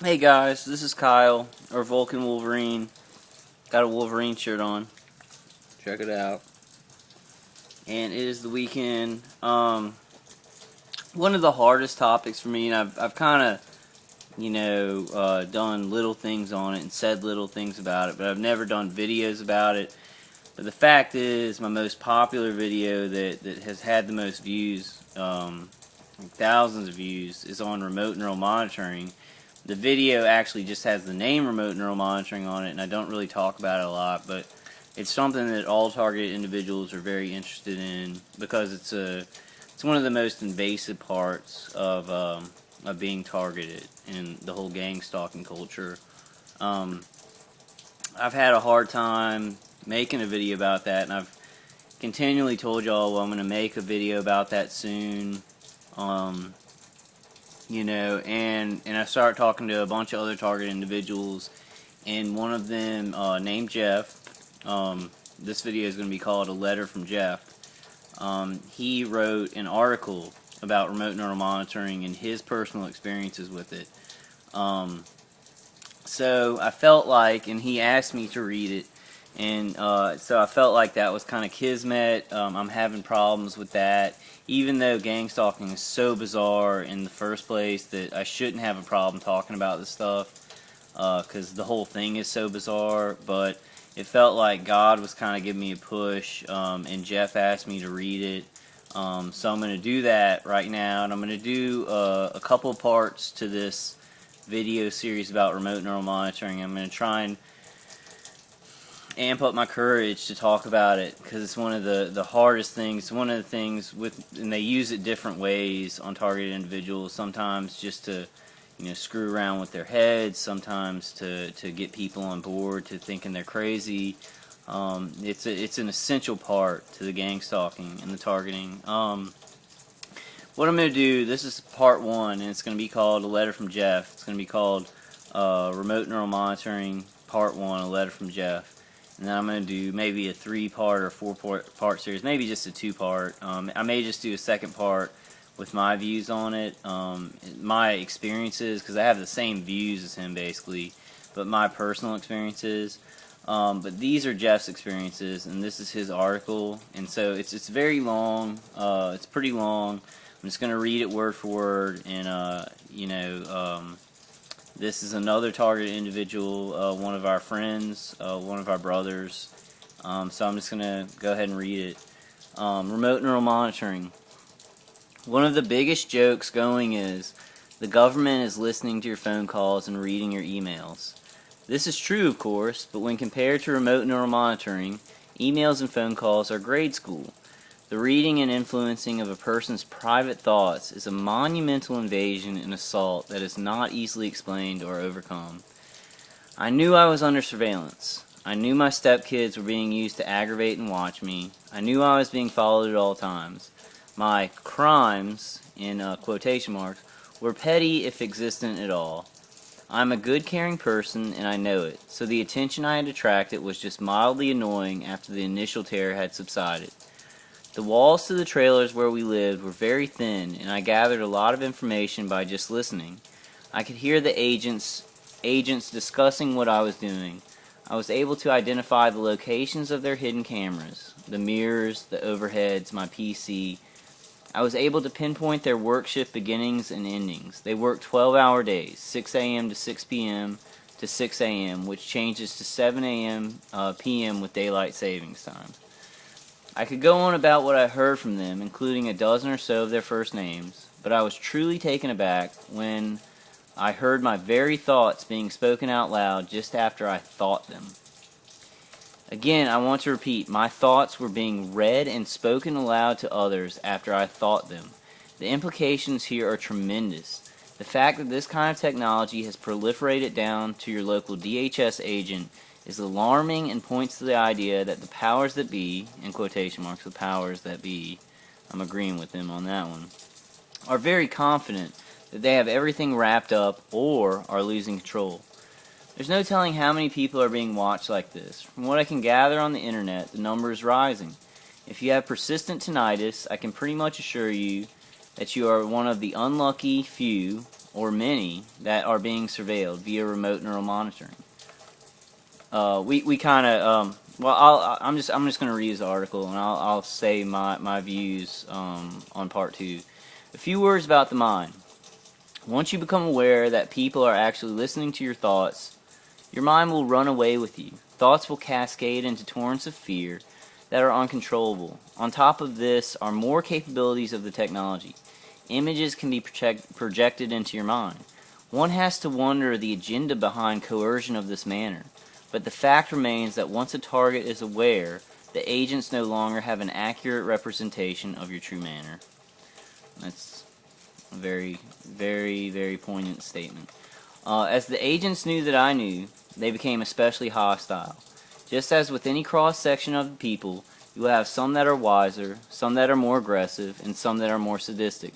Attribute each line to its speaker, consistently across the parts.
Speaker 1: Hey guys, this is Kyle, or Vulcan Wolverine. Got a Wolverine shirt on. Check it out. And it is the weekend. One of the hardest topics for me, and I've kind of, done little things on it and said little things about it, but I've never done videos about it. But the fact is, my most popular video that has had the most views, thousands of views, is on remote neural monitoring. The video actually just has the name remote neural monitoring on it, and I don't really talk about it a lot, but it's something that all targeted individuals are very interested in because it's one of the most invasive parts of being targeted in the whole gang stalking culture. I've had a hard time making a video about that, and I've continually told y'all, well, I'm going to make a video about that soon. And I started talking to a bunch of other targeted individuals, and one of them named Jeff. This video is going to be called A Letter from Jeff. He wrote an article about remote neural monitoring and his personal experiences with it. So I felt like, and he asked me to read it, and so I felt like that was kind of kismet. I'm having problems with that, even though gang stalking is so bizarre in the first place that I shouldn't have a problem talking about this stuff because the whole thing is so bizarre. But it felt like God was kind of giving me a push, and Jeff asked me to read it. So I'm going to do that right now, and I'm going to do a couple parts to this video series about remote neural monitoring. I'm going to try and amp up my courage to talk about it because it's one of the hardest things. One of the things and they use it different ways on targeted individuals. Sometimes just to screw around with their heads. Sometimes to get people on board to thinking they're crazy. It's an essential part to the gang stalking and the targeting. What I'm going to do, this is part one, and it's going to be called A Letter from Jeff. It's going to be called Remote Neural Monitoring Part 1, A Letter from Jeff. And then I'm going to do maybe a 3-part or 4-part series, maybe just a 2-part. I may just do a second part with my views on it, my experiences, because I have the same views as him basically, but my personal experiences. But these are Jeff's experiences, and this is his article, and so it's very long. It's pretty long. I'm just going to read it word for word, and this is another targeted individual, one of our friends, one of our brothers. So I'm just going to go ahead and read it. Remote neural monitoring. One of the biggest jokes going is the government is listening to your phone calls and reading your emails. This is true, of course, but when compared to remote neural monitoring, emails and phone calls are grade school. The reading and influencing of a person's private thoughts is a monumental invasion and assault that is not easily explained or overcome. I knew I was under surveillance. I knew my stepkids were being used to aggravate and watch me. I knew I was being followed at all times. My crimes, in quotation marks, were petty if existent at all. I'm a good, caring person, and I know it, so the attention I had attracted was just mildly annoying after the initial terror had subsided. The walls to the trailers where we lived were very thin, and I gathered a lot of information by just listening. I could hear the agents discussing what I was doing. I was able to identify the locations of their hidden cameras, the mirrors, the overheads, my PC. I was able to pinpoint their work shift beginnings and endings. They work 12-hour days, 6 a.m. to 6 p.m. to 6 a.m., which changes to 7 a.m. p.m. with daylight savings time. I could go on about what I heard from them, including a dozen or so of their first names, but I was truly taken aback when I heard my very thoughts being spoken out loud just after I thought them. Again, I want to repeat, my thoughts were being read and spoken aloud to others after I thought them. The implications here are tremendous. The fact that this kind of technology has proliferated down to your local DHS agent is alarming and points to the idea that the powers that be, in quotation marks, the powers that be, I'm agreeing with them on that one, are very confident that they have everything wrapped up or are losing control. There's no telling how many people are being watched like this. From what I can gather on the internet, the number is rising. If you have persistent tinnitus, I can pretty much assure you that you are one of the unlucky few or many, that are being surveilled via remote neural monitoring. We kind of I'm just going to read his article, and I'll say my views on part 2. A few words about the mind. Once you become aware that people are actually listening to your thoughts, your mind will run away with you. Thoughts will cascade into torrents of fear that are uncontrollable. On top of this are more capabilities of the technology. Images can be projected into your mind. One has to wonder the agenda behind coercion of this manner, but the fact remains that once a target is aware, the agents no longer have an accurate representation of your true manner. That's a very, very, very poignant statement. As the agents knew that I knew, they became especially hostile. Just as with any cross-section of the people, you will have some that are wiser, some that are more aggressive, and some that are more sadistic.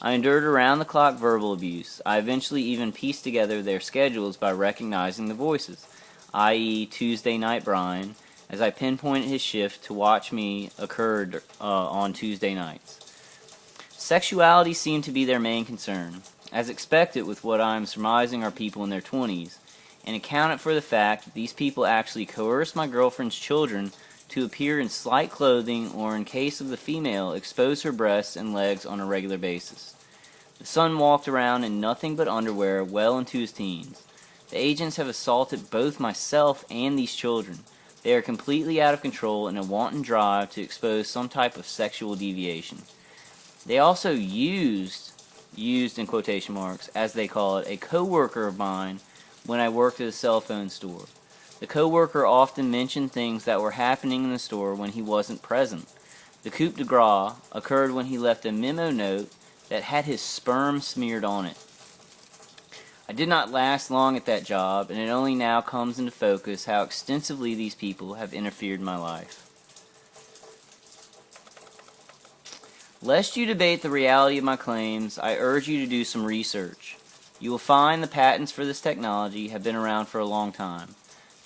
Speaker 1: I endured around-the-clock verbal abuse. I eventually even pieced together their schedules by recognizing the voices, i.e. Tuesday Night Brian, as I pinpointed his shift to watch me occurred on Tuesday nights. Sexuality seemed to be their main concern. As expected with what I am surmising are people in their 20s, and accounted for the fact that these people actually coerced my girlfriend's children to appear in slight clothing or, in case of the female, expose her breasts and legs on a regular basis. The son walked around in nothing but underwear well into his teens. The agents have assaulted both myself and these children. They are completely out of control in a wanton drive to expose some type of sexual deviation. They also used in quotation marks, as they call it, a co-worker of mine when I worked at a cell phone store. The co-worker often mentioned things that were happening in the store when he wasn't present. The coup de grace occurred when he left a memo note that had his sperm smeared on it. I did not last long at that job, and it only now comes into focus how extensively these people have interfered in my life. Lest you debate the reality of my claims, I urge you to do some research. You will find the patents for this technology have been around for a long time.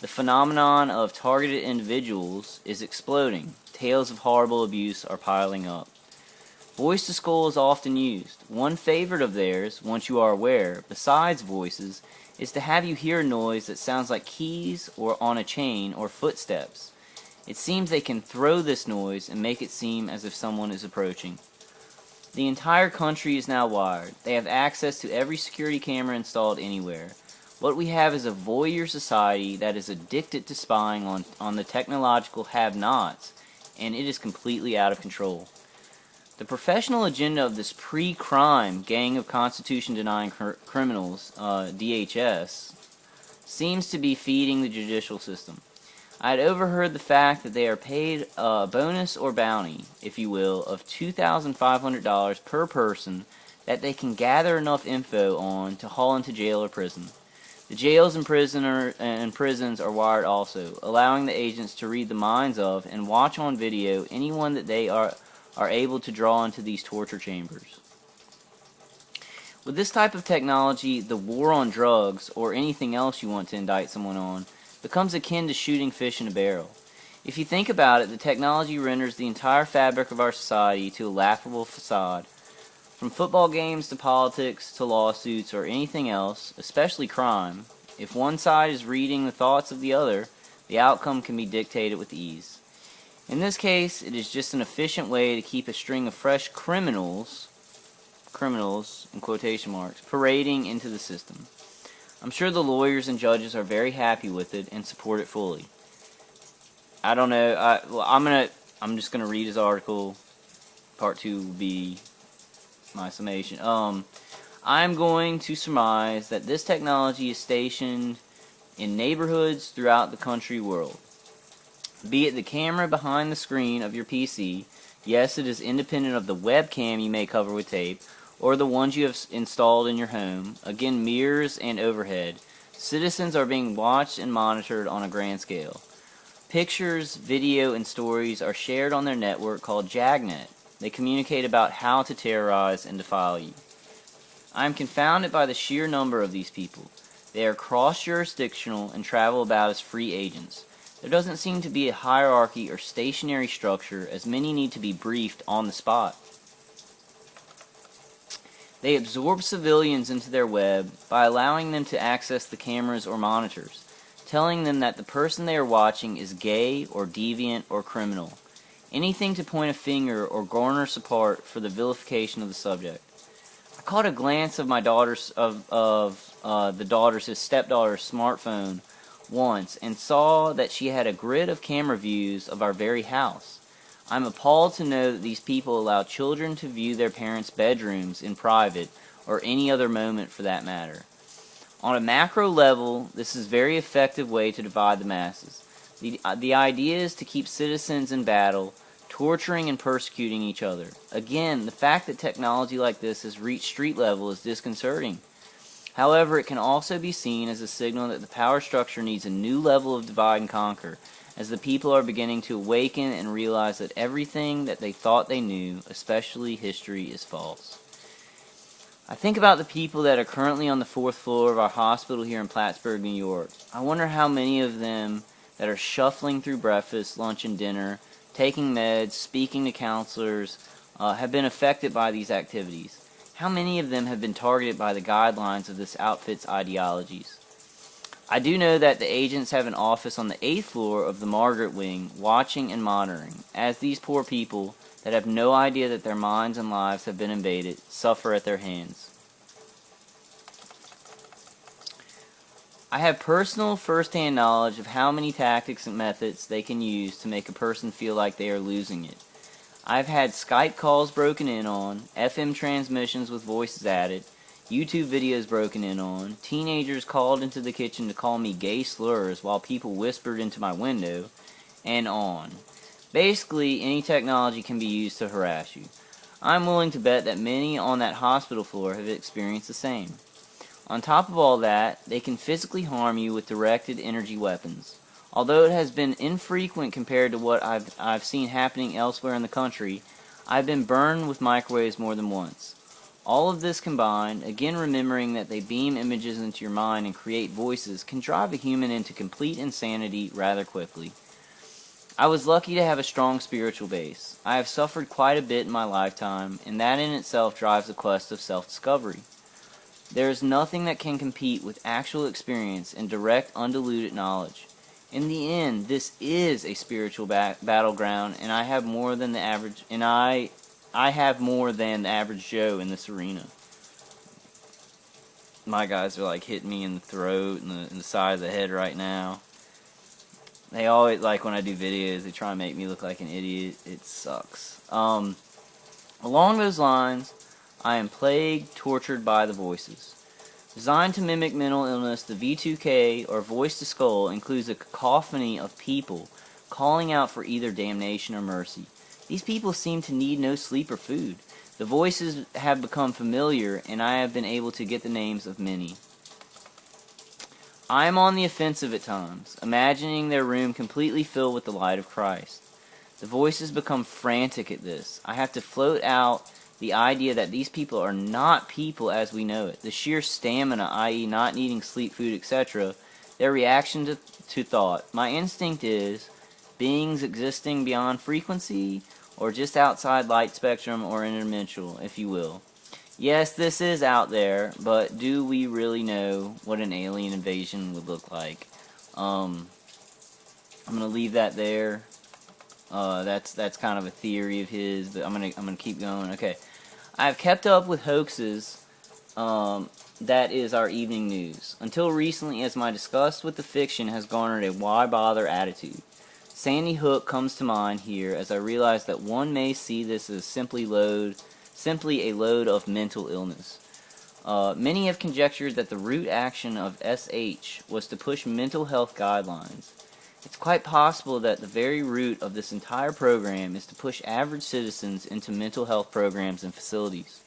Speaker 1: The phenomenon of targeted individuals is exploding. Tales of horrible abuse are piling up. Voice to skull is often used. One favorite of theirs, once you are aware, besides voices, is to have you hear a noise that sounds like keys or on a chain or footsteps. It seems they can throw this noise and make it seem as if someone is approaching. The entire country is now wired. They have access to every security camera installed anywhere. What we have is a voyeur society that is addicted to spying on the technological have-nots, and it is completely out of control. The professional agenda of this pre-crime gang of Constitution-denying criminals, DHS, seems to be feeding the judicial system. I had overheard the fact that they are paid a bonus or bounty, if you will, of $2,500 per person that they can gather enough info on to haul into jail or prison. The jails and prisons are wired also, allowing the agents to read the minds of and watch on video anyone that they are able to draw into these torture chambers. With this type of technology, the war on drugs, or anything else you want to indict someone on, becomes akin to shooting fish in a barrel. If you think about it, the technology renders the entire fabric of our society to a laughable facade. From football games to politics to lawsuits or anything else, especially crime, if one side is reading the thoughts of the other, the outcome can be dictated with ease. In this case, it is just an efficient way to keep a string of fresh criminals, in quotation marks, parading into the system. I'm sure the lawyers and judges are very happy with it and support it fully. I don't know. I'm just gonna read his article. Part 2 will be my summation. I'm going to surmise that this technology is stationed in neighborhoods throughout the country world. Be it the camera behind the screen of your PC, yes, it is independent of the webcam you may cover with tape, or the ones you have installed in your home, again mirrors and overhead. Citizens are being watched and monitored on a grand scale. Pictures, video, and stories are shared on their network called Jagnet. They communicate about how to terrorize and defile you. I am confounded by the sheer number of these people. They are cross-jurisdictional and travel about as free agents. There doesn't seem to be a hierarchy or stationary structure, as many need to be briefed on the spot. They absorb civilians into their web by allowing them to access the cameras or monitors, telling them that the person they are watching is gay or deviant or criminal. Anything to point a finger or garner support for the vilification of the subject. I caught a glance of my daughter's his stepdaughter's smartphone once and saw that she had a grid of camera views of our very house. I'm appalled to know that these people allow children to view their parents' bedrooms in private, or any other moment for that matter. On a macro level, this is a very effective way to divide the masses. The idea is to keep citizens in battle, torturing and persecuting each other. Again, the fact that technology like this has reached street level is disconcerting. However, it can also be seen as a signal that the power structure needs a new level of divide and conquer, as the people are beginning to awaken and realize that everything that they thought they knew, especially history, is false. I think about the people that are currently on the 4th floor of our hospital here in Plattsburgh, New York. I wonder how many of them that are shuffling through breakfast, lunch, and dinner, taking meds, speaking to counselors, have been affected by these activities. How many of them have been targeted by the guidelines of this outfit's ideologies? I do know that the agents have an office on the 8th floor of the Margaret Wing, watching and monitoring, as these poor people, that have no idea that their minds and lives have been invaded, suffer at their hands. I have personal first-hand knowledge of how many tactics and methods they can use to make a person feel like they are losing it. I've had Skype calls broken in on, FM transmissions with voices added, YouTube videos broken in on, teenagers called into the kitchen to call me gay slurs while people whispered into my window, and on. Basically, any technology can be used to harass you. I'm willing to bet that many on that hospital floor have experienced the same. On top of all that, they can physically harm you with directed energy weapons. Although it has been infrequent compared to what I've seen happening elsewhere in the country, I've been burned with microwaves more than once. All of this combined, again remembering that they beam images into your mind and create voices, can drive a human into complete insanity rather quickly. I was lucky to have a strong spiritual base. I have suffered quite a bit in my lifetime, and that in itself drives the quest of self-discovery. There is nothing that can compete with actual experience and direct, undiluted knowledge. In the end, this is a spiritual battleground, and I have more than the average. I have more than the average Joe in this arena. My guys are like hitting me in the throat and the side of the head right now. They always, like when I do videos, they try and make me look like an idiot. It sucks. Along those lines, I am plagued, tortured by the voices. Designed to mimic mental illness, the V2K, or voice to skull, includes a cacophony of people calling out for either damnation or mercy. These people seem to need no sleep or food. The voices have become familiar, and I have been able to get the names of many. I am on the offensive at times, imagining their room completely filled with the light of Christ. The voices become frantic at this. I have to float out the idea that these people are not people as we know it. The sheer stamina, i.e. not needing sleep, food, etc., their reaction to thought. My instinct is beings existing beyond frequency, or just outside light spectrum or interdimensional, if you will. Yes, this is out there, but do we really know what an alien invasion would look like? I'm gonna leave that there. That's kind of a theory of his, but I'm gonna keep going. Okay, I've kept up with hoaxes. That is our evening news. Until recently, as my disgust with the fiction has garnered a why bother attitude. Sandy Hook comes to mind here as I realize that one may see this as simply a load of mental illness. Many have conjectured that the root action of SH was to push mental health guidelines. It's quite possible that the very root of this entire program is to push average citizens into mental health programs and facilities.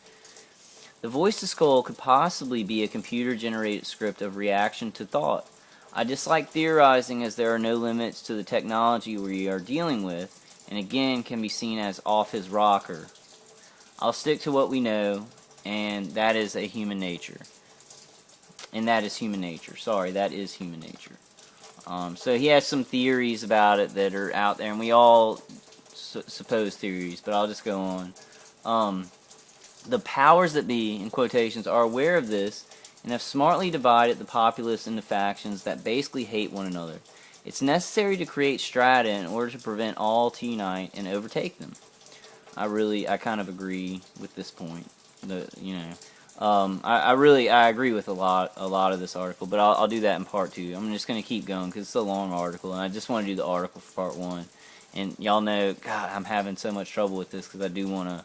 Speaker 1: The voice to skull could possibly be a computer-generated script of reaction to thought. I dislike theorizing as there are no limits to the technology we are dealing with, and again can be seen as off his rocker. I'll stick to what we know, and that is human nature. That is human nature. So he has some theories about it that are out there, and we all suppose theories, but I'll just go on. The powers that be, in quotations, are aware of this and have smartly divided the populace into factions that basically hate one another. It's necessary to create strata in order to prevent all to unite and overtake them. I kind of agree with this point. I agree with a lot of this article, but I'll do that in part 2. I'm just going to keep going because it's a long article, and I just want to do the article for part 1. And y'all know, God, I'm having so much trouble with this because I do want to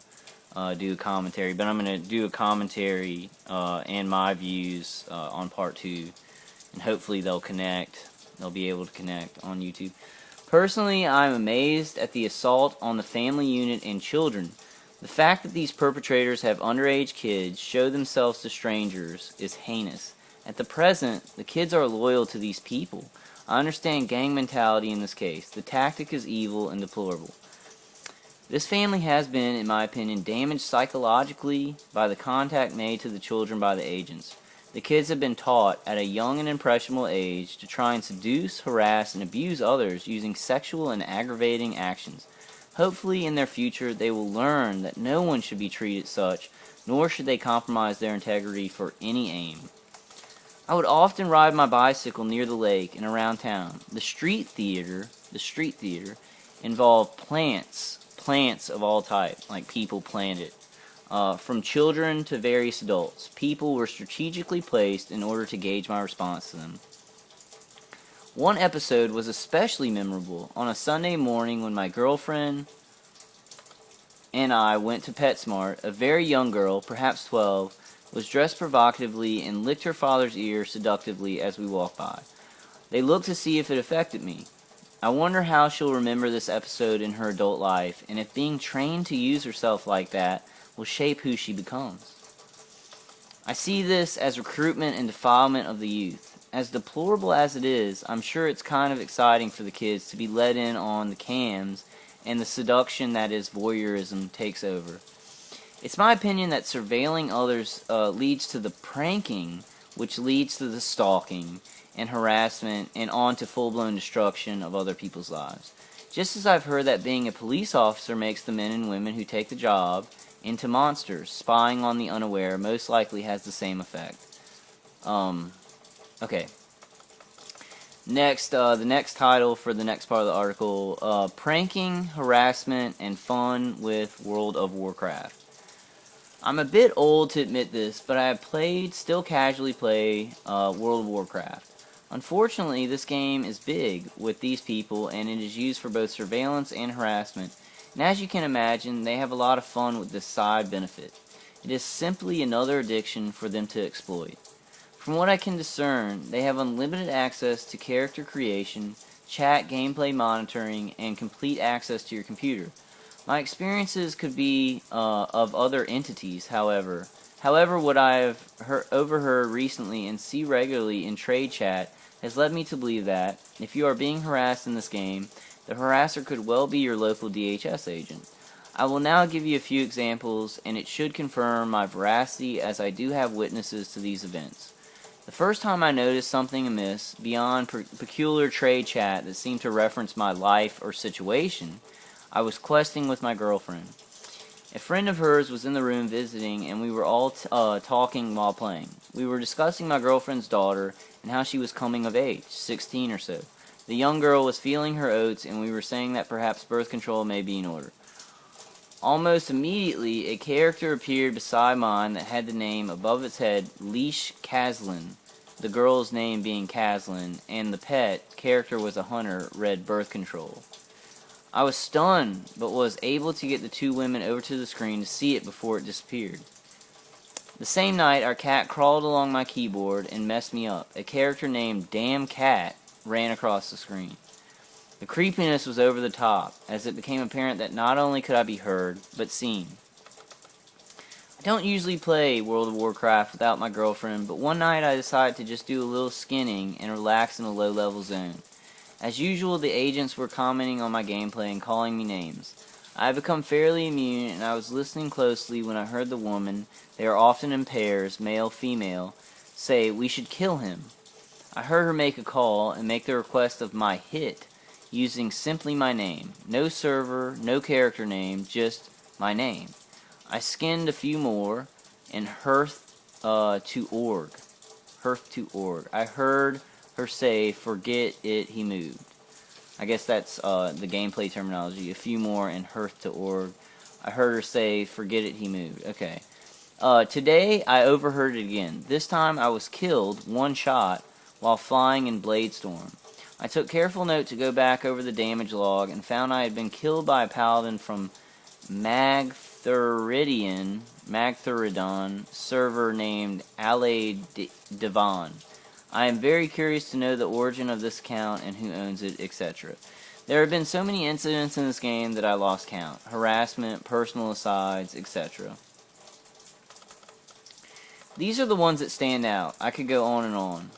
Speaker 1: do a commentary, but I'm going to do a commentary and my views on part 2, and hopefully they'll connect. They'll be able to connect on YouTube. Personally, I'm amazed at the assault on the family unit and children. The fact that these perpetrators have underage kids show themselves to strangers is heinous. At the present, the kids are loyal to these people. I understand gang mentality in this case. The tactic is evil and deplorable. This family has been, in my opinion, damaged psychologically by the contact made to the children by the agents. The kids have been taught at a young and impressionable age to try and seduce, harass, and abuse others using sexual and aggravating actions. Hopefully, in their future, they will learn that no one should be treated such, nor should they compromise their integrity for any aim. I would often ride my bicycle near the lake and around town. The street theater involved plants of all types, like people planted. From children to various adults, people were strategically placed in order to gauge my response to them. One episode was especially memorable on a Sunday morning when my girlfriend and I went to PetSmart. A very young girl, perhaps 12, was dressed provocatively and licked her father's ear seductively as we walked by. They looked to see if it affected me. I wonder how she'll remember this episode in her adult life, and if being trained to use herself like that will shape who she becomes. I see this as recruitment and defilement of the youth. As deplorable as it is, I'm sure it's kind of exciting for the kids to be let in on the cams and the seduction that is voyeurism takes over. It's my opinion that surveilling others leads to the pranking, which leads to the stalking and harassment and on to full-blown destruction of other people's lives. Just as I've heard that being a police officer makes the men and women who take the job into monsters, spying on the unaware most likely has the same effect. Okay. Next, the next title for the next part of the article, Pranking, Harassment, and Fun with World of Warcraft. I'm a bit old to admit this, but I have still casually play World of Warcraft. Unfortunately, this game is big with these people, and it is used for both surveillance and harassment. And as you can imagine, they have a lot of fun with this side benefit. It is simply another addiction for them to exploit. From what I can discern, they have unlimited access to character creation, chat, gameplay monitoring, and complete access to your computer. My experiences could be of other entities, however. However, what I have overheard recently and see regularly in trade chat has led me to believe that, if you are being harassed in this game, the harasser could well be your local DHS agent. I will now give you a few examples, and it should confirm my veracity as I do have witnesses to these events. The first time I noticed something amiss, beyond peculiar trade chat that seemed to reference my life or situation, I was questing with my girlfriend. A friend of hers was in the room visiting, and we were all talking while playing. We were discussing my girlfriend's daughter and how she was coming of age, 16 or so. The young girl was feeling her oats, and we were saying that perhaps birth control may be in order. Almost immediately, a character appeared beside mine that had the name above its head, Leash Caslin, the girl's name being Caslin, and the pet character was a hunter, read birth control. I was stunned, but was able to get the two women over to the screen to see it before it disappeared. The same night, our cat crawled along my keyboard and messed me up. A character named Damn Cat ran across the screen. The creepiness was over the top, as it became apparent that not only could I be heard, but seen. I don't usually play World of Warcraft without my girlfriend, but one night I decided to just do a little skinning and relax in a low-level zone. As usual, the agents were commenting on my gameplay and calling me names. I had become fairly immune, and I was listening closely when I heard the woman, they are often in pairs, male-female, say, "We should kill him." I heard her make a call and make the request of my hit, using simply my name. No server, no character name, just my name. I skinned a few more, and hearth to org. Hearth to org. I heard her say, "Forget it, he moved." I guess that's the gameplay terminology. A few more, and hearth to org. I heard her say, "Forget it, he moved." Okay. Today, I overheard it again. This time, I was killed, one shot, while flying in Bladestorm. I took careful note to go back over the damage log and found I had been killed by a paladin from Magtheridon server named Ale Devon. I am very curious to know the origin of this account and who owns it, etc. There have been so many incidents in this game that I lost count. Harassment, personal asides, etc. These are the ones that stand out. I could go on and on.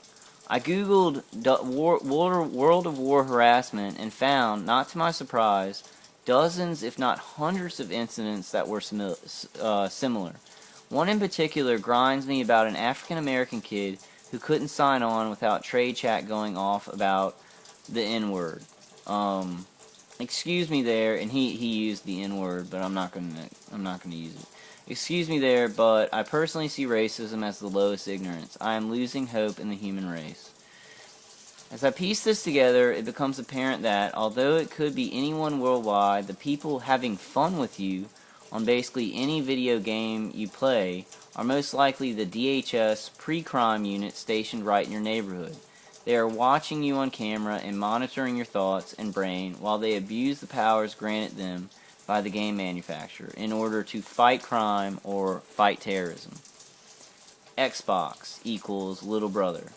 Speaker 1: I googled World of War harassment and found, not to my surprise, dozens if not hundreds of incidents that were similar. One in particular grinds me about an African American kid who couldn't sign on without trade chat going off about the N-word. Excuse me there, and he used the N-word, but I'm not gonna use it. Excuse me there, but I personally see racism as the lowest ignorance. I am losing hope in the human race. As I piece this together, it becomes apparent that, although it could be anyone worldwide, the people having fun with you on basically any video game you play are most likely the DHS pre-crime unit stationed right in your neighborhood. They are watching you on camera and monitoring your thoughts and brain while they abuse the powers granted them by the game manufacturer in order to fight crime or fight terrorism. Xbox equals little brother.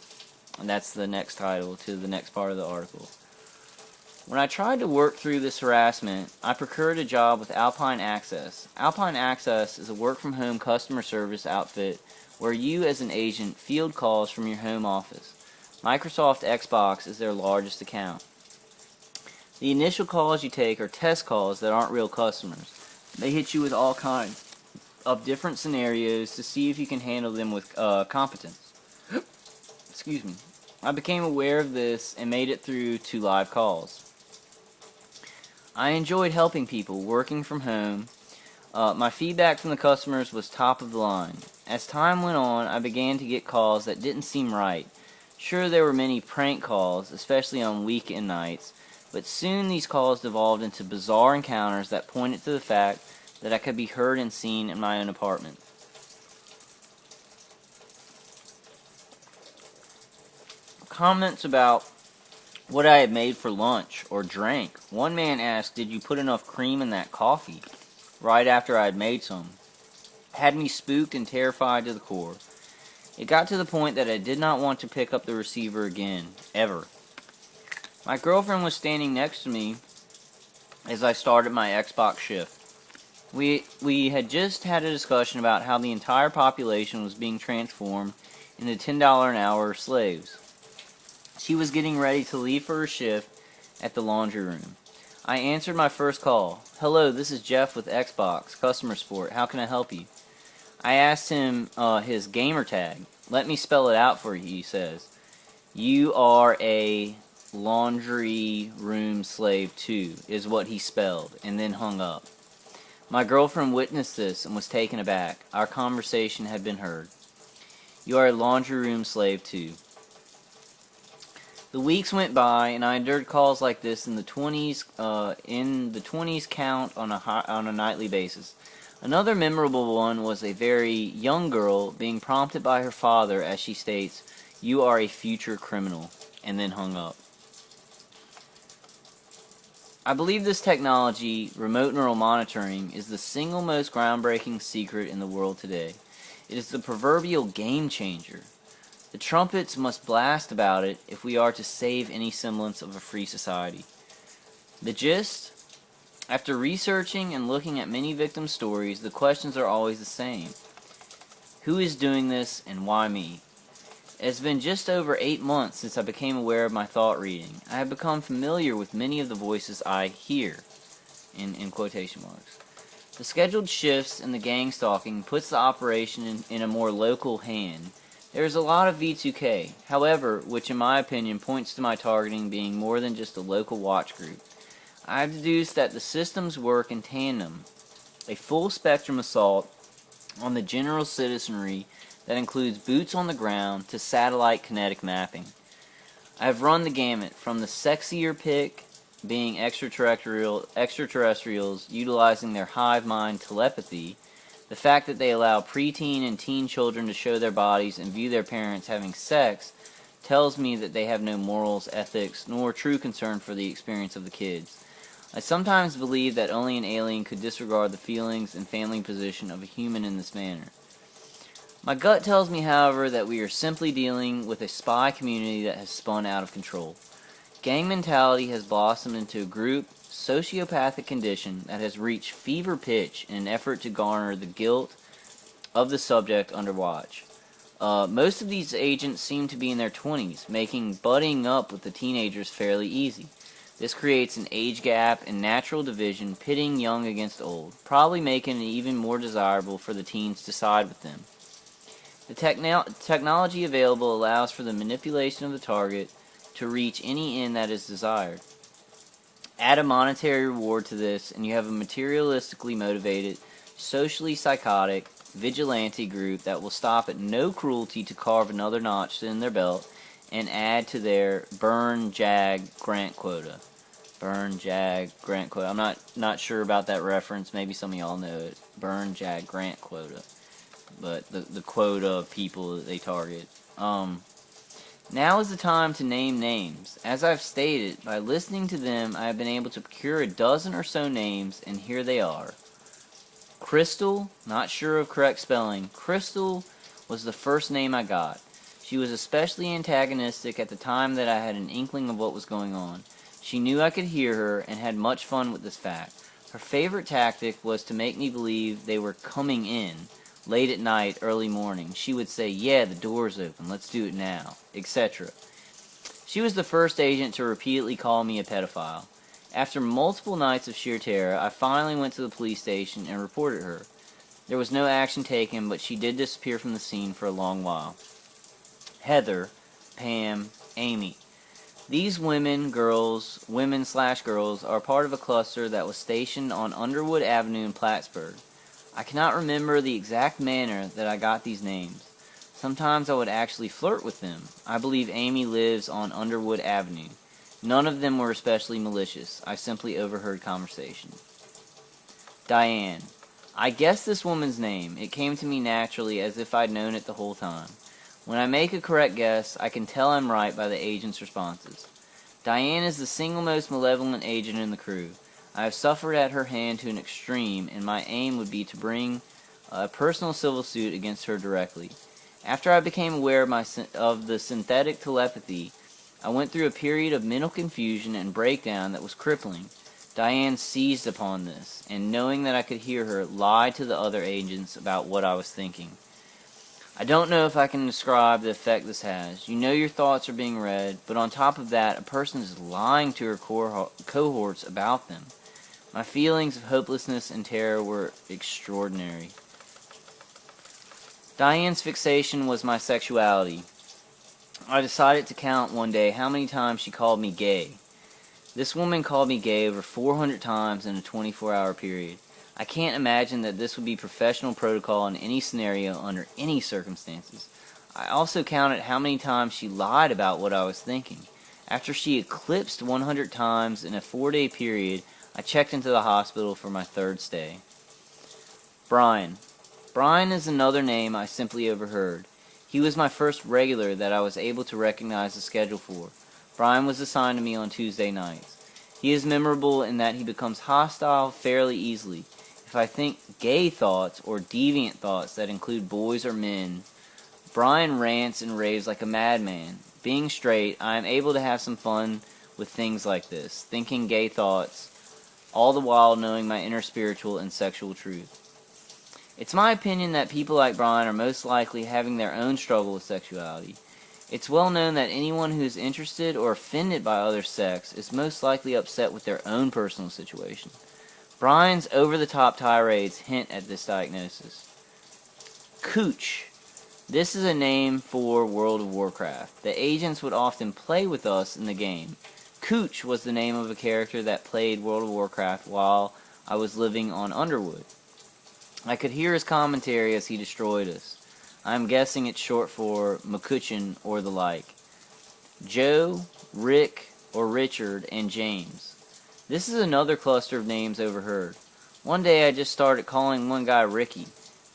Speaker 1: And that's the next title to the next part of the article. When I tried to work through this harassment, I procured a job with Alpine Access. Alpine Access is a work-from-home customer service outfit where you, as an agent, field calls from your home office. Microsoft Xbox is their largest account. The initial calls you take are test calls that aren't real customers. They hit you with all kinds of different scenarios to see if you can handle them with competence. Excuse me. I became aware of this and made it through to live calls. I enjoyed helping people working from home. My feedback from the customers was top of the line. As time went on, I began to get calls that didn't seem right. Sure, there were many prank calls, especially on weekend nights, but soon these calls devolved into bizarre encounters that pointed to the fact that I could be heard and seen in my own apartment. Comments about what I had made for lunch or drank. One man asked, "Did you put enough cream in that coffee?" right after I had made some. Had me spooked and terrified to the core. It got to the point that I did not want to pick up the receiver again, ever. My girlfriend was standing next to me as I started my Xbox shift. We had just had a discussion about how the entire population was being transformed into $10 an hour slaves. She was getting ready to leave for her shift at the laundry room. I answered my first call. "Hello, this is Jeff with Xbox, customer support. How can I help you?" I asked him his gamer tag. "Let me spell it out for you," he says. "You are a laundry room slave too," is what he spelled, and then hung up. My girlfriend witnessed this and was taken aback. Our conversation had been heard. "You are a laundry room slave too." The weeks went by, and I endured calls like this in the 20s count on a nightly basis. Another memorable one was a very young girl being prompted by her father as she states, "You are a future criminal," and then hung up. I believe this technology, remote neural monitoring, is the single most groundbreaking secret in the world today. It is the proverbial game changer. The trumpets must blast about it if we are to save any semblance of a free society. The gist? After researching and looking at many victim stories, the questions are always the same. Who is doing this, and why me? It has been just over 8 months since I became aware of my thought reading. I have become familiar with many of the voices I hear, in quotation marks. The scheduled shifts and the gang stalking puts the operation in a more local hand. There is a lot of V2K, however, which in my opinion points to my targeting being more than just a local watch group. I have deduced that the systems work in tandem a full-spectrum assault on the general citizenry that includes boots on the ground to satellite kinetic mapping. I have run the gamut, from the sexier pick being extraterrestrials utilizing their hive mind telepathy, the fact that they allow preteen and teen children to show their bodies and view their parents having sex tells me that they have no morals, ethics, nor true concern for the experience of the kids. I sometimes believe that only an alien could disregard the feelings and family position of a human in this manner. My gut tells me, however, that we are simply dealing with a spy community that has spun out of control. Gang mentality has blossomed into a group sociopathic condition that has reached fever pitch in an effort to garner the guilt of the subject under watch. Most of these agents seem to be in their 20s, making buddying up with the teenagers fairly easy. This creates an age gap and natural division, pitting young against old, probably making it even more desirable for the teens to side with them. The technology available allows for the manipulation of the target to reach any end that is desired. Add a monetary reward to this, and you have a materialistically motivated, socially psychotic, vigilante group that will stop at no cruelty to carve another notch in their belt and add to their burn, jag, grant quota. Burn, jag, grant quota. I'm not sure about that reference. Maybe some of y'all know it. Burn, jag, grant quota. But the quota of people that they target. Now is the time to name names. As I've stated, by listening to them, I have been able to procure a dozen or so names, and here they are. Crystal, not sure of correct spelling. Crystal was the first name I got. She was especially antagonistic at the time that I had an inkling of what was going on. She knew I could hear her and had much fun with this fact. Her favorite tactic was to make me believe they were coming in. Late at night, early morning, she would say, "Yeah, the door's open, let's do it now," etc. She was the first agent to repeatedly call me a pedophile. After multiple nights of sheer terror, I finally went to the police station and reported her. There was no action taken, but she did disappear from the scene for a long while. Heather, Pam, Amy. These women/girls, are part of a cluster that was stationed on Underwood Avenue in Plattsburgh. I cannot remember the exact manner that I got these names. Sometimes I would actually flirt with them. I believe Amy lives on Underwood Avenue. None of them were especially malicious. I simply overheard conversation. Diane. I guessed this woman's name. It came to me naturally, as if I'd known it the whole time. When I make a correct guess, I can tell I'm right by the agent's responses. Diane is the single most malevolent agent in the crew. I have suffered at her hand to an extreme, and my aim would be to bring a personal civil suit against her directly. After I became aware of the synthetic telepathy, I went through a period of mental confusion and breakdown that was crippling. Diane seized upon this, and knowing that I could hear her, lied to the other agents about what I was thinking. I don't know if I can describe the effect this has. You know your thoughts are being read, but on top of that, a person is lying to her cohorts about them. My feelings of hopelessness and terror were extraordinary. Diane's fixation was my sexuality. I decided to count one day how many times she called me gay. This woman called me gay over 400 times in a 24-hour period. I can't imagine that this would be professional protocol in any scenario under any circumstances. I also counted how many times she lied about what I was thinking. After she eclipsed 100 times in a 4-day period, I checked into the hospital for my third stay. Brian. Brian is another name I simply overheard. He was my first regular that I was able to recognize the schedule for. Brian was assigned to me on Tuesday nights. He is memorable in that he becomes hostile fairly easily. If I think gay thoughts or deviant thoughts that include boys or men, Brian rants and raves like a madman. Being straight, I am able to have some fun with things like this, thinking gay thoughts, all the while knowing my inner spiritual and sexual truth. It's my opinion that people like Brian are most likely having their own struggle with sexuality. It's well known that anyone who is interested or offended by other sex is most likely upset with their own personal situation. Brian's over-the-top tirades hint at this diagnosis. Cooch. This is a name for World of Warcraft. The agents would often play with us in the game. Cooch was the name of a character that played World of Warcraft while I was living on Underwood. I could hear his commentary as he destroyed us. I'm guessing it's short for McCutcheon or the like. Joe, Rick, or Richard, and James. This is another cluster of names overheard. One day I just started calling one guy Ricky.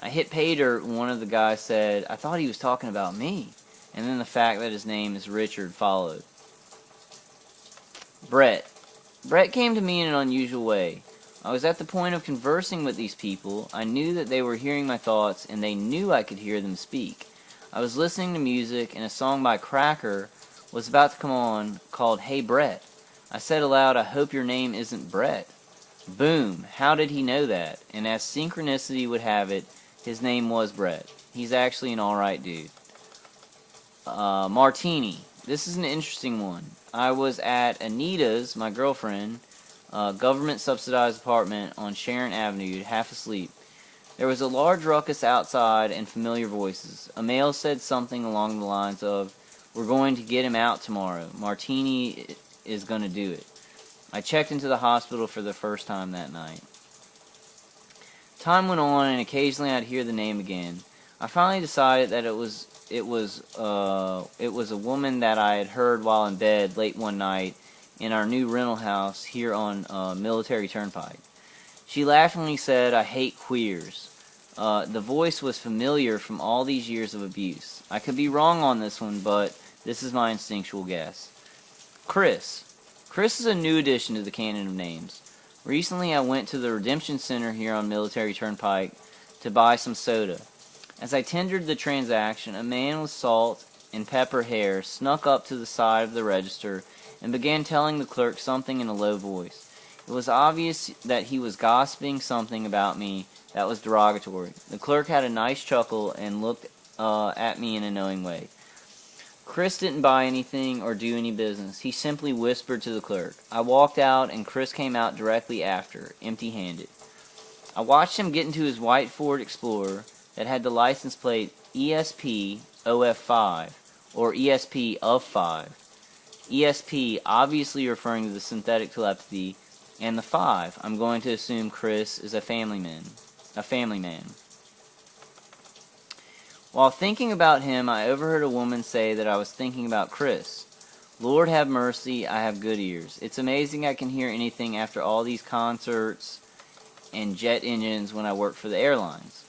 Speaker 1: I hit pay dirt when one of the guys said, I thought he was talking about me. And then the fact that his name is Richard followed. Brett. Brett came to me in an unusual way. I was at the point of conversing with these people. I knew that they were hearing my thoughts, and they knew I could hear them speak. I was listening to music, and a song by Cracker was about to come on called Hey Brett. I said aloud, I hope your name isn't Brett. Boom! How did he know that? And as synchronicity would have it, his name was Brett. He's actually an alright dude. Martini. This is an interesting one. I was at Anita's, my girlfriend, government-subsidized apartment on Sharon Avenue, half asleep. There was a large ruckus outside and familiar voices. A male said something along the lines of, we're going to get him out tomorrow. Martini is going to do it. I checked into the hospital for the first time that night. Time went on, and occasionally I'd hear the name again. I finally decided that it was a woman that I had heard while in bed late one night in our new rental house here on Military Turnpike. She laughingly said, I hate queers. The voice was familiar from all these years of abuse. I could be wrong on this one, but this is my instinctual guess. Chris. Chris is a new addition to the canon of names. Recently I went to the Redemption Center here on Military Turnpike to buy some soda. As I tendered the transaction, a man with salt and pepper hair snuck up to the side of the register and began telling the clerk something in a low voice. It was obvious that he was gossiping something about me that was derogatory. The clerk had a nice chuckle and looked at me in a knowing way. Chris didn't buy anything or do any business. He simply whispered to the clerk. I walked out, and Chris came out directly after, empty-handed. I watched him get into his white Ford Explorer that had the license plate ESP OF5, or ESP of 5. ESP obviously referring to the synthetic telepathy, and the 5. I'm going to assume Chris is a family man. While thinking about him, I overheard a woman say that I was thinking about Chris. Lord have mercy, I have good ears. It's amazing I can hear anything after all these concerts and jet engines when I work for the airlines.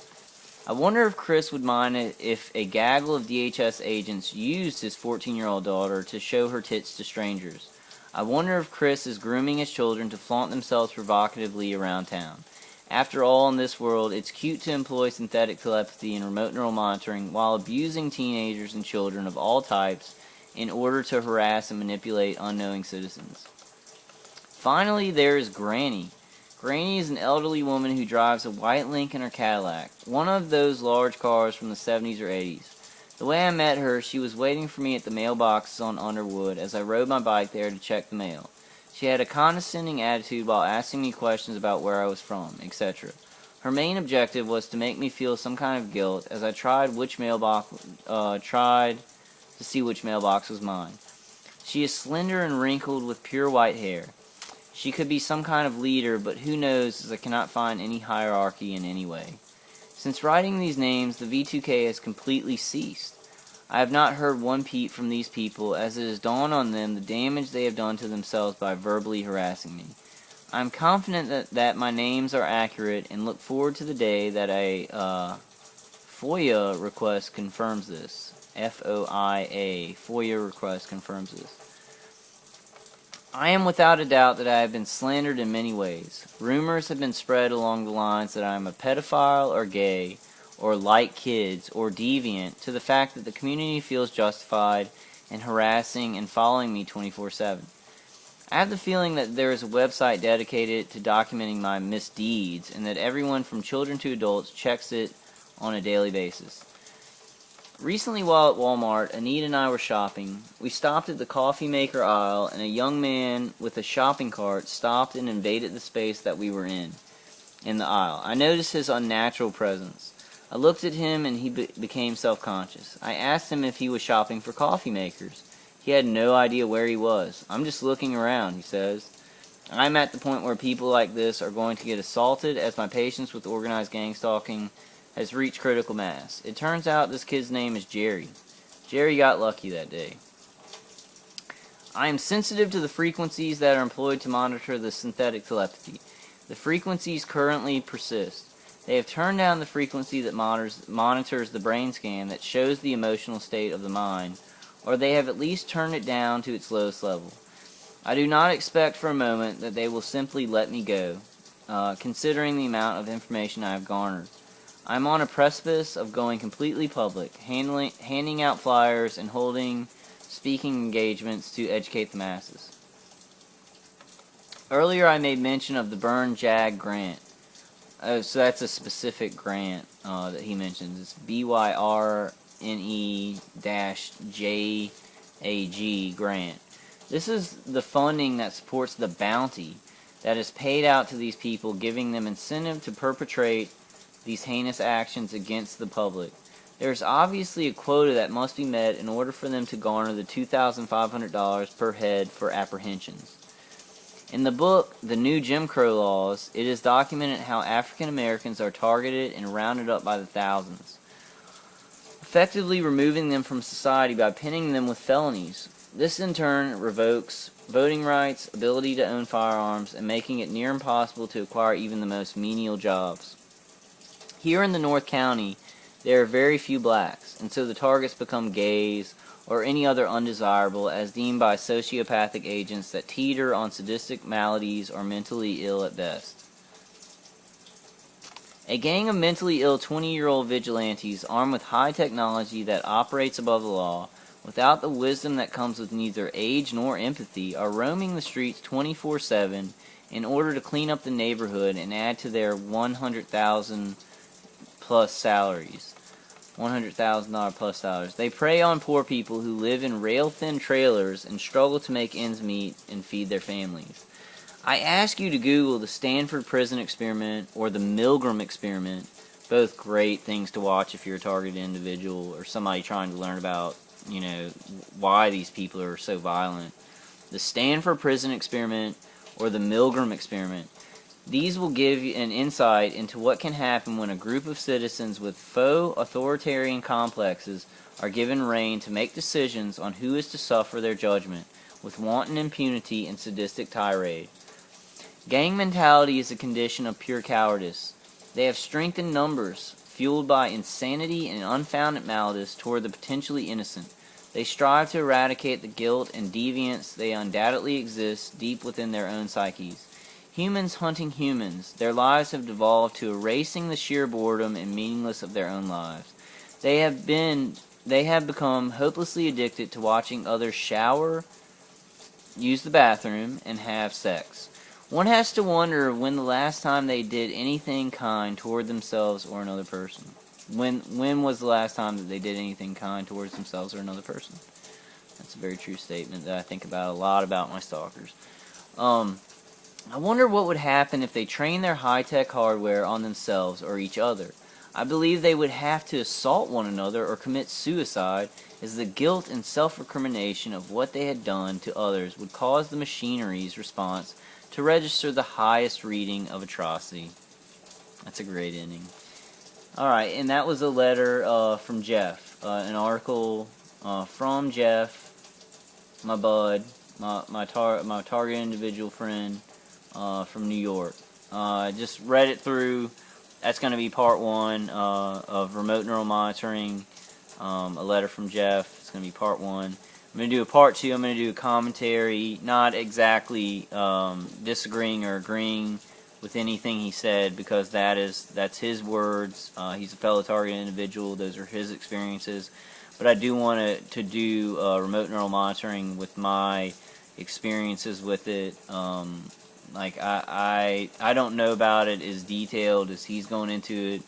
Speaker 1: I wonder if Chris would mind it if a gaggle of DHS agents used his 14-year-old daughter to show her tits to strangers. I wonder if Chris is grooming his children to flaunt themselves provocatively around town. After all, in this world, it's cute to employ synthetic telepathy and remote neural monitoring while abusing teenagers and children of all types in order to harass and manipulate unknowing citizens. Finally, there is Granny. Granny is an elderly woman who drives a white Lincoln or Cadillac, one of those large cars from the 70s or 80s. The way I met her, she was waiting for me at the mailboxes on Underwood as I rode my bike there to check the mail. She had a condescending attitude while asking me questions about where I was from, etc. Her main objective was to make me feel some kind of guilt as I tried to see which mailbox was mine. She is slender and wrinkled with pure white hair. She could be some kind of leader, but who knows, as I cannot find any hierarchy in any way. Since writing these names, the V2K has completely ceased. I have not heard one peep from these people, as it has dawned on them the damage they have done to themselves by verbally harassing me. I am confident that my names are accurate, and look forward to the day that a FOIA request confirms this. FOIA. FOIA request confirms this. I am without a doubt that I have been slandered in many ways. Rumors have been spread along the lines that I am a pedophile or gay, or like kids, or deviant, to the fact that the community feels justified in harassing and following me 24/7. I have the feeling that there is a website dedicated to documenting my misdeeds, and that everyone from children to adults checks it on a daily basis. Recently, while at Walmart, Anita and I were shopping. We stopped at the coffee maker aisle, and a young man with a shopping cart stopped and invaded the space that we were in the aisle. I noticed his unnatural presence. I looked at him, and he became self-conscious. I asked him if he was shopping for coffee makers. He had no idea where he was. I'm just looking around, he says. I'm at the point where people like this are going to get assaulted, as my patience with organized gang stalking has reached critical mass. It turns out this kid's name is Jerry. Jerry got lucky that day. I am sensitive to the frequencies that are employed to monitor the synthetic telepathy. The frequencies currently persist. They have turned down the frequency that monitors the brain scan that shows the emotional state of the mind, or they have at least turned it down to its lowest level. I do not expect for a moment that they will simply let me go, considering the amount of information I have garnered. I am on a precipice of going completely public, handing out flyers and holding speaking engagements to educate the masses. Earlier I made mention of the Burn Jag grant. So that's a specific grant that he mentions. It's BYRNE-JAG grant. This is the funding that supports the bounty that is paid out to these people, giving them incentive to perpetrate these heinous actions against the public. There is obviously a quota that must be met in order for them to garner the $2,500 per head for apprehensions. In the book, The New Jim Crow Laws, it is documented how African Americans are targeted and rounded up by the thousands, effectively removing them from society by pinning them with felonies. This in turn revokes voting rights, ability to own firearms, and making it near impossible to acquire even the most menial jobs. Here in the North County, there are very few blacks, and so the targets become gays or any other undesirable as deemed by sociopathic agents that teeter on sadistic maladies or mentally ill at best. A gang of mentally ill 20-year-old vigilantes armed with high technology that operates above the law, without the wisdom that comes with neither age nor empathy, are roaming the streets 24/7 in order to clean up the neighborhood and add to their $100,000 plus salaries. $100,000 plus salaries. They prey on poor people who live in rail-thin trailers and struggle to make ends meet and feed their families. I ask you to Google the Stanford Prison Experiment or the Milgram Experiment, both great things to watch if you're a targeted individual or somebody trying to learn about, why these people are so violent. The Stanford Prison Experiment or the Milgram Experiment. These will give you an insight into what can happen when a group of citizens with faux authoritarian complexes are given rein to make decisions on who is to suffer their judgment with wanton impunity and sadistic tirade. Gang mentality is a condition of pure cowardice. They have strength in numbers, fueled by insanity and unfounded malice toward the potentially innocent. They strive to eradicate the guilt and deviance they undoubtedly exist deep within their own psyches. Humans hunting humans, their lives have devolved to erasing the sheer boredom and meaningless of their own lives. They have become hopelessly addicted to watching others shower, use the bathroom, and have sex. One has to wonder when the last time they did anything kind toward themselves or another person. When was the last time that they did anything kind towards themselves or another person? That's a very true statement that I think about a lot about my stalkers. I wonder what would happen if they trained their high-tech hardware on themselves or each other. I believe they would have to assault one another or commit suicide, as the guilt and self-recrimination of what they had done to others would cause the machinery's response to register the highest reading of atrocity. That's a great ending. Alright, and that was a letter from Jeff. An article from Jeff, my bud, my target individual friend from New York. Just read it through. That's going to be part one of remote neural monitoring. A letter from Jeff. It's going to be part one. I'm going to do a part two. I'm going to do a commentary, not exactly disagreeing or agreeing with anything he said, because that's his words. He's a fellow target individual. Those are his experiences. But I do want to do remote neural monitoring with my experiences with it. Like I don't know about it as detailed as he's going into it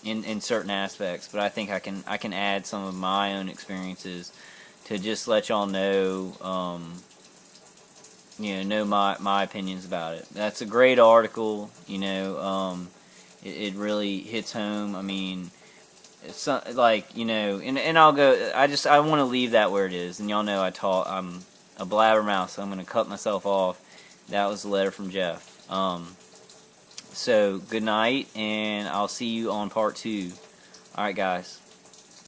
Speaker 1: in certain aspects, but I think I can add some of my own experiences to just let y'all know know my opinions about it. That's a great article. It really hits home. I mean, it's like, and I'll go. I want to leave that where it is, and y'all know I'm a blabbermouth, so I'm going to cut myself off. That was the letter from Jeff. So, good night, and I'll see you on part 2. Alright, guys.